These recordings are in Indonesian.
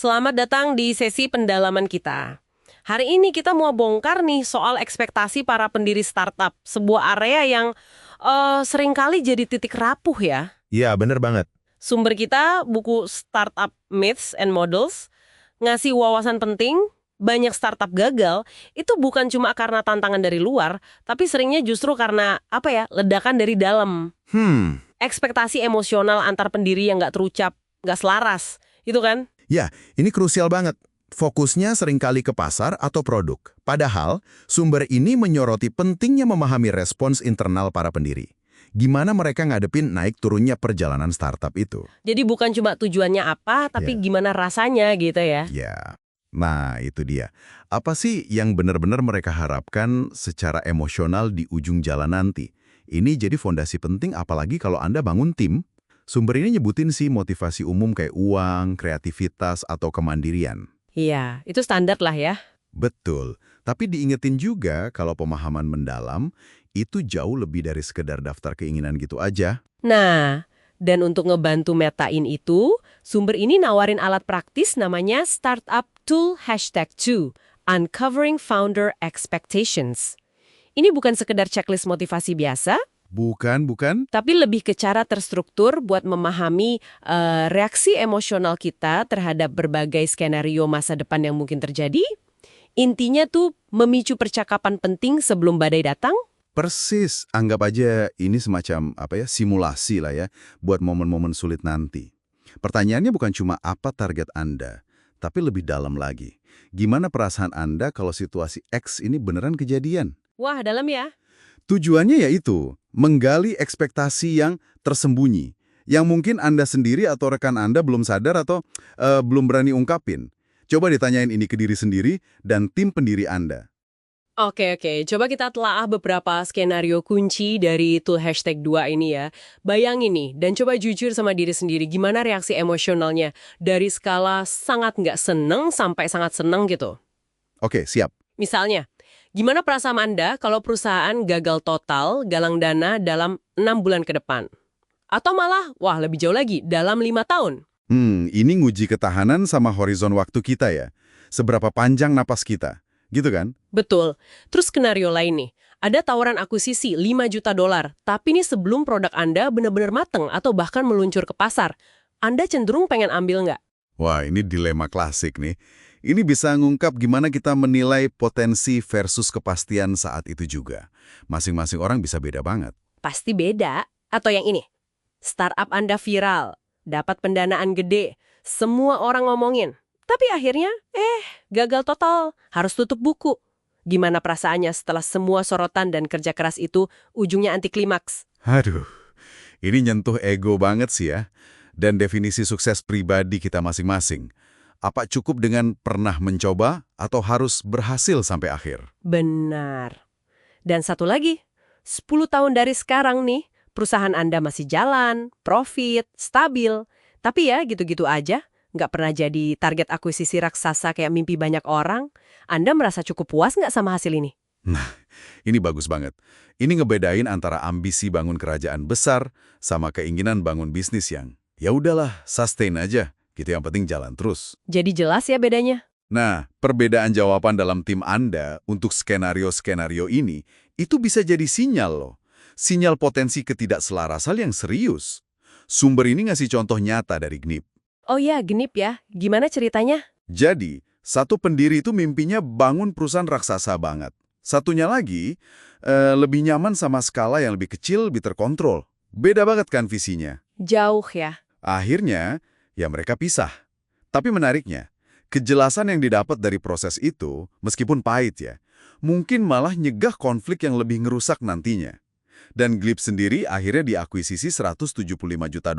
Selamat datang di sesi pendalaman kita. Hari ini kita mau bongkar nih soal ekspektasi para pendiri startup, sebuah area yang seringkali jadi titik rapuh ya. Iya, bener banget. Sumber kita buku Startup Myths and Models ngasih wawasan penting, banyak startup gagal, itu bukan cuma karena tantangan dari luar, tapi seringnya justru karena, ledakan dari dalam. Ekspektasi emosional antar pendiri yang nggak terucap, nggak selaras, itu kan? Ya, ini krusial banget. Fokusnya seringkali ke pasar atau produk. Padahal, sumber ini menyoroti pentingnya memahami respons internal para pendiri. Gimana mereka ngadepin naik turunnya perjalanan startup itu. Jadi bukan cuma tujuannya apa, tapi gimana rasanya gitu ya. Ya, nah itu dia. Apa sih yang benar-benar mereka harapkan secara emosional di ujung jalan nanti? Ini jadi fondasi penting apalagi kalau Anda bangun tim. Sumber ini nyebutin sih motivasi umum kayak uang, kreativitas, atau kemandirian. Iya, itu standar lah ya. Betul, tapi diingetin juga kalau pemahaman mendalam itu jauh lebih dari sekedar daftar keinginan gitu aja. Nah, dan untuk ngebantu metain itu, sumber ini nawarin alat praktis namanya Startup Tool #2, Uncovering Founder Expectations. Ini bukan sekedar checklist motivasi biasa, Bukan. tapi lebih ke cara terstruktur buat memahami reaksi emosional kita terhadap berbagai skenario masa depan yang mungkin terjadi. Intinya tuh memicu percakapan penting sebelum badai datang. Persis, anggap aja ini semacam simulasi lah ya, buat momen-momen sulit nanti. Pertanyaannya bukan cuma apa target Anda, tapi lebih dalam lagi. Gimana perasaan Anda kalau situasi X ini beneran kejadian? Wah, dalam ya. Tujuannya yaitu menggali ekspektasi yang tersembunyi, yang mungkin Anda sendiri atau rekan Anda belum sadar atau belum berani ungkapin. Coba ditanyain ini ke diri sendiri dan tim pendiri Anda. Oke. Coba kita telaah beberapa skenario kunci dari tool #2 ini ya. Bayangin nih, dan coba jujur sama diri sendiri, gimana reaksi emosionalnya dari skala sangat nggak seneng sampai sangat seneng gitu. Oke, siap. Misalnya, gimana perasaan Anda kalau perusahaan gagal total galang dana dalam 6 bulan ke depan? Atau malah, wah lebih jauh lagi, dalam 5 tahun? Ini nguji ketahanan sama horizon waktu kita ya. Seberapa panjang napas kita, gitu kan? Betul. Terus skenario lain nih, ada tawaran akuisisi $5 juta, tapi ini sebelum produk Anda benar-benar mateng atau bahkan meluncur ke pasar. Anda cenderung pengen ambil nggak? Wah, ini dilema klasik nih. Ini bisa ngungkap gimana kita menilai potensi versus kepastian saat itu juga. Masing-masing orang bisa beda banget. Pasti beda. Atau yang ini, startup Anda viral, dapat pendanaan gede, semua orang ngomongin. Tapi akhirnya, gagal total, harus tutup buku. Gimana perasaannya setelah semua sorotan dan kerja keras itu ujungnya anti klimaks? Aduh, ini nyentuh ego banget sih ya. Dan definisi sukses pribadi kita masing-masing. Apa cukup dengan pernah mencoba atau harus berhasil sampai akhir? Benar. Dan satu lagi, 10 tahun dari sekarang nih, perusahaan Anda masih jalan, profit, stabil. Tapi ya gitu-gitu aja, nggak pernah jadi target akuisisi raksasa kayak mimpi banyak orang. Anda merasa cukup puas nggak sama hasil ini? Nah, ini bagus banget. Ini ngebedain antara ambisi bangun kerajaan besar sama keinginan bangun bisnis yang, ya udahlah, sustain aja. Gitu, yang penting jalan terus. Jadi jelas ya bedanya? Nah, perbedaan jawaban dalam tim Anda untuk skenario-skenario ini, itu bisa jadi sinyal loh. Sinyal potensi ketidakselarasan yang serius. Sumber ini ngasih contoh nyata dari GNIP. Oh ya, genip ya. Gimana ceritanya? Jadi, satu pendiri itu mimpinya bangun perusahaan raksasa banget. Satunya lagi, lebih nyaman sama skala yang lebih kecil, lebih terkontrol. Beda banget kan visinya. Jauh ya. Akhirnya, ya mereka pisah. Tapi menariknya, kejelasan yang didapat dari proses itu, meskipun pahit ya, mungkin malah nyegah konflik yang lebih ngerusak nantinya. Dan Glip sendiri akhirnya diakuisisi $175 juta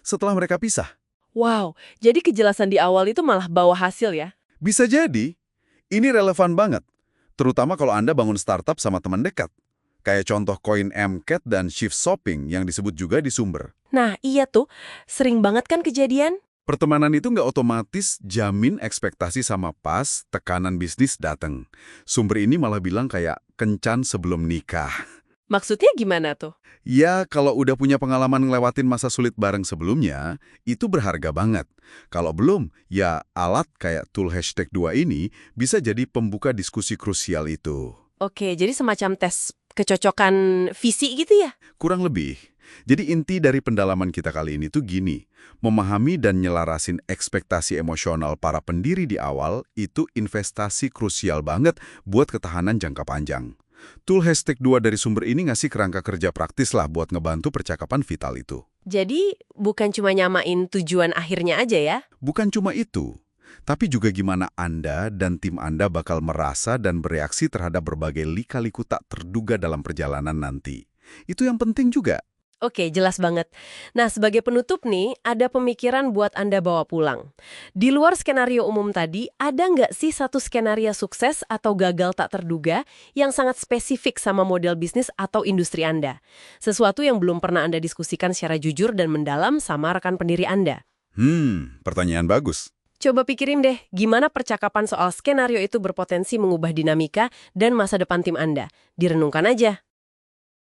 setelah mereka pisah. Wow, jadi kejelasan di awal itu malah bawa hasil ya? Bisa jadi, ini relevan banget. Terutama kalau Anda bangun startup sama teman dekat. Kayak contoh koin MCAT dan Shift Shopping yang disebut juga di sumber. Nah, iya tuh. Sering banget kan kejadian? Pertemanan itu nggak otomatis jamin ekspektasi sama pas, tekanan bisnis datang. Sumber ini malah bilang kayak kencan sebelum nikah. Maksudnya gimana tuh? Ya, kalau udah punya pengalaman ngelewatin masa sulit bareng sebelumnya, itu berharga banget. Kalau belum, ya alat kayak tool #2 ini bisa jadi pembuka diskusi krusial itu. Oke, jadi semacam tes kecocokan visi gitu ya? Kurang lebih. Jadi inti dari pendalaman kita kali ini tuh gini, memahami dan nyelarasin ekspektasi emosional para pendiri di awal itu investasi krusial banget buat ketahanan jangka panjang. Tool #2 dari sumber ini ngasih kerangka kerja praktis lah buat ngebantu percakapan vital itu. Jadi bukan cuma nyamain tujuan akhirnya aja ya? Bukan cuma itu, tapi juga gimana Anda dan tim Anda bakal merasa dan bereaksi terhadap berbagai lika-liku tak terduga dalam perjalanan nanti. Itu yang penting juga. Oke, jelas banget. Nah, sebagai penutup nih, ada pemikiran buat Anda bawa pulang. Di luar skenario umum tadi, ada nggak sih satu skenario sukses atau gagal tak terduga yang sangat spesifik sama model bisnis atau industri Anda? Sesuatu yang belum pernah Anda diskusikan secara jujur dan mendalam sama rekan pendiri Anda. Pertanyaan bagus. Coba pikirin deh, gimana percakapan soal skenario itu berpotensi mengubah dinamika dan masa depan tim Anda. Direnungkan aja.